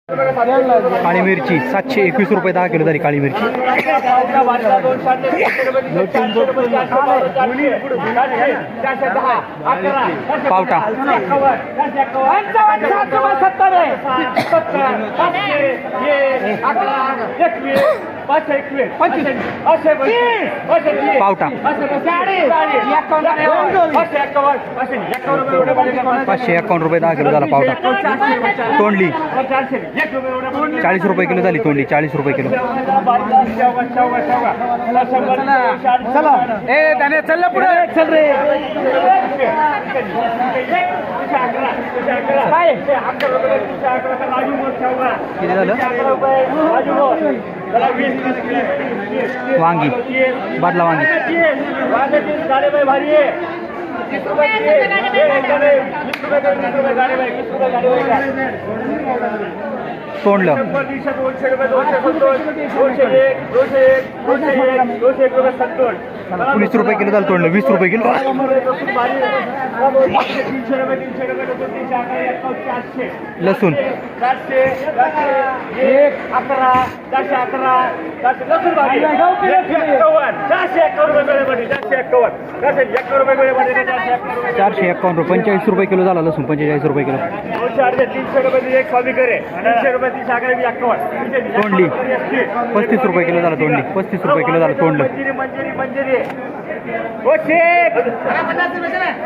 काळी मिरची 721 रुपये 10 किलो झाली काळी मिरची। पावटा 551 रुपये 10 किलो झाला पावटा। तोंडली 40 रुपये किलो झाली तोंडली 40 रुपये किलो। चला ए त्याने चल पुढे चल रे किती झालं? वांगी बादला वांगी तोंडलं 19 रुपये किलो झालं तोंडलं 20 रुपये किलो। लसूण 451 रुपये 45 रुपये किलो झाला लसूण 45 रुपये किलो। तोंडली 35 रुपये किलो झाला तोंडली 35 रुपये किलो झालं तोंडलं।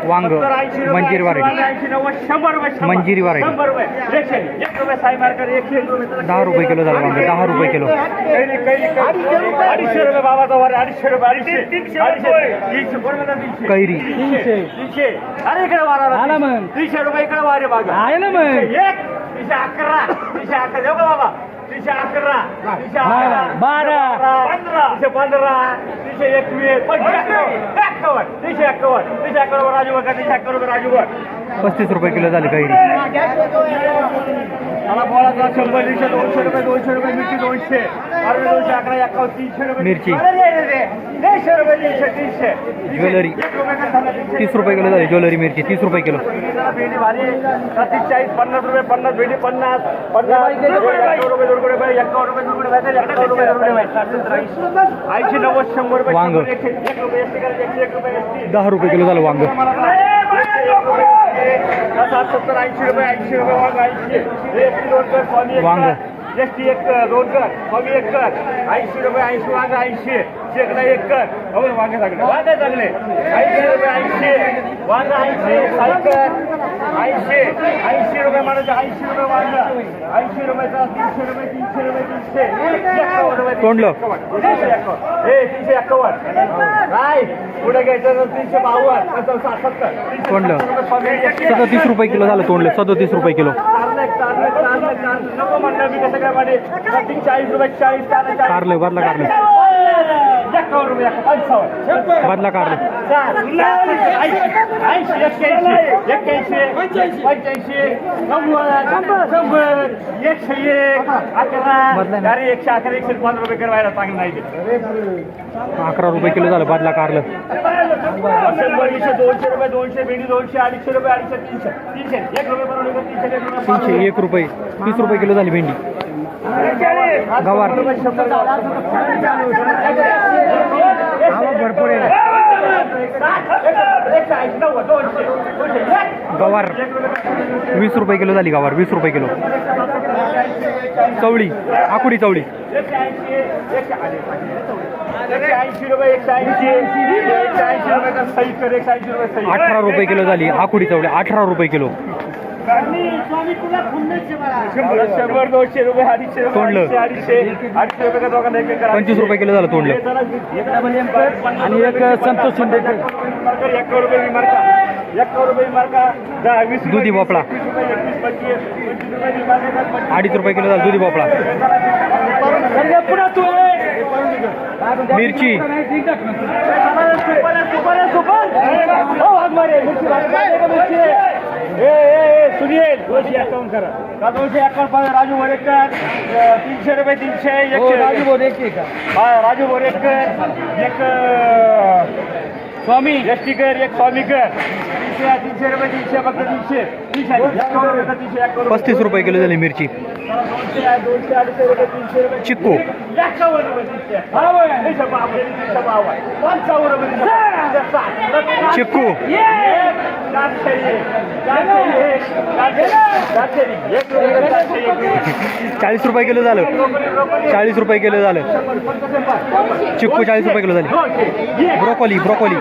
वांग मंजिरी व्हरायटी मंजिरी व्हरायटी 10 रुपये किलो झालं वांग 10 रुपये किलो। 250 रुपये बाबा 250 रुपये कैरी 300 अरे इकडे वारा 300 रुपये इकडे वारे बाग आहे ना मग 311 देऊ का बाबा 311 12 315 321 राजूवर 35 रुपये किलो झाली कैरी। मला बोला 100 200 रुपये 200 रुपये मिरची 200 211 51 300 रुपये मिरची 300 रुपये 300 ज्वेलरी 30 रुपये किलो झाली ज्वेलरी मिरची 30 रुपये किलो। भेंडी भारी 40 50 रुपये 50 भेंडी 50 50 रुपये 80 90 100 रुपये वांग 1 रुपये 10 रुपये किलो झालं वांग। 70 80 रुपये वांग जास्ती एक दोन कर कमी एक कर 80 रुपये 80 वांग 80 शेकडा एक कर अहो वांगे चांगले 80 रुपये 80 वांग 80 सायकर 80 रुपये म्हणायचे 80 रुपये वांग 80 रुपयाचा 300 रुपये 300 तोंडलं 351 काय पुढे घ्यायचं 352 70 तोंडलं 37 रुपये किलो झालं तोंडलं 37 रुपये किलो। नको म्हणलं मी कसं काय पाहिजे 40 रुपये 40 कारलं बदला कारलं 51 रुपये 55 बदला कारलं 111 रुपये करायला चांगलं नाही 11 रुपये किलो झालं बदला कारलं। 200 रुपये 200 भेंडी 200 250 रुपये 250 300 1 रुपये बरोबर 301 रुपये 30 रुपये किलो झाली भेंडी। गवार भरपूर आहे गवार 20 रुपये किलो झाली गवार 20 रुपये किलो। चवळी आकुडी चवळी 18 रुपये किलो झाली आकुडी चवळी 18 रुपये किलो। 100 200 रुपये 250 तोंडलं 250 रुपये का दोघांना 25 रुपये किलो झालं तोंडलं। आणि एक संतोष शिंदे 1 रुपये मार्का 1 रुपये मार्का 20 दुधी भोपळा 2.5 रुपये किलो झाला दुधी भोपळा। मिरची सुनील 251 करा 251 राजू वरेकर 300 रुपये 300 राजू बोरेकर का राजू वरेकर एक स्वामी यष्टीकर एक स्वामीकर 300 रुपये 300 फक्त 300 35 रुपये किलो झाली मिरची। 200 आहे, 200, 250 रुपये, 300 रुपये. चिक्कू 51 रुपये, 55 रुपये, 60. चिक्कू 40 रुपये किलो झालं. 40 रुपये किलो झालं. चिक्कू 40 रुपये किलो झाली. ब्रोकोली ब्रोकोली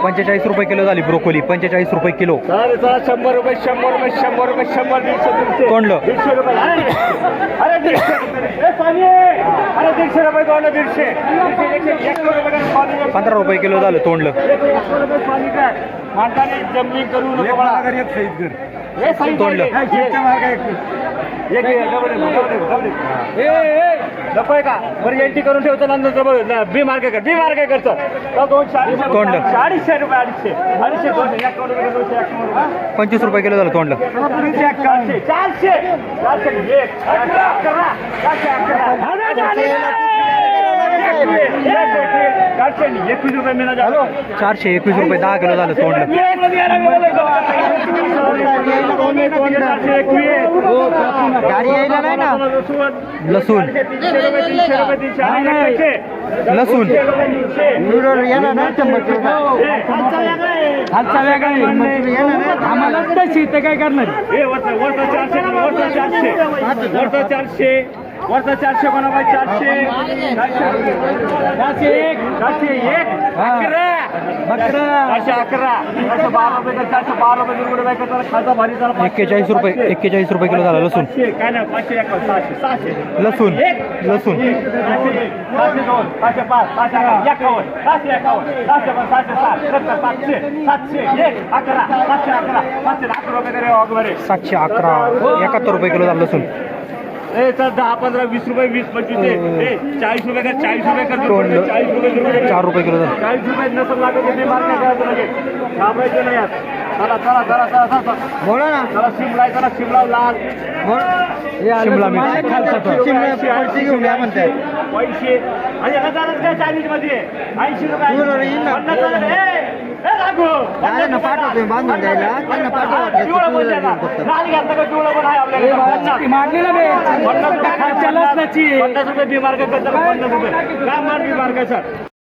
45 रुपये किलो झाली ब्रोकोली. 45 रुपये किलो. 100 रुपये, 100 रुपये, 100 रुपये, 100, 150, तोंडलं. 150 रुपये. अरे 150 अरे 150 रुपये दोन 150. 15 रुपये किलो झालं तोंडलं. माणसाने जमिनी करू नको मला. हे सही तोंडलं. नको का बरं एंट्री करून ठेवतो नंतर बी मार्के कर. बी मार्के करतो 240 तोंडलं. 250 रुपये, 250, 250, 200, 25 रुपये किलो झालं तोंडलं. 400, 400, 421 रुपये मिळणार. 421 रुपये 10 किलो झालं तोंडलं. लसूण लसूण आम्हाला तशी ते काय करणार. वरचा 400 वरचा 400 कोणाबाई 400 401 11 412 रुपये खाजा भारी झाला. 41 रुपये किलो झालं लसूण. काय नाही 551 600 लसूण लसूण 502 505 551 711 71 रुपये किलो झालं लसूण. 10 15 20 रुपये 20 25 40 रुपये कर. 40 रुपये कर. तोंडलं. 40 रुपये 4 रुपये किलो झालं. 40 रुपये नसल लागत ते मार्केट करायचं लगेच. घाबरायचं नाही यात. चला बोला ना. चला शिमला आहे, चला शिमला लाल शिमला मिरची. घेऊन या म्हणताय. पैसे आणि हजारच काय चायनीज मध्ये 80 रुपये 50 पाठवतो बांधून द्यायला. त्यांना पाठवा पण आहे आपल्याला. मागलेला पन्नास रुपये बी मार्केट करतात. 50 रुपये काय मार बी मार्केट सर.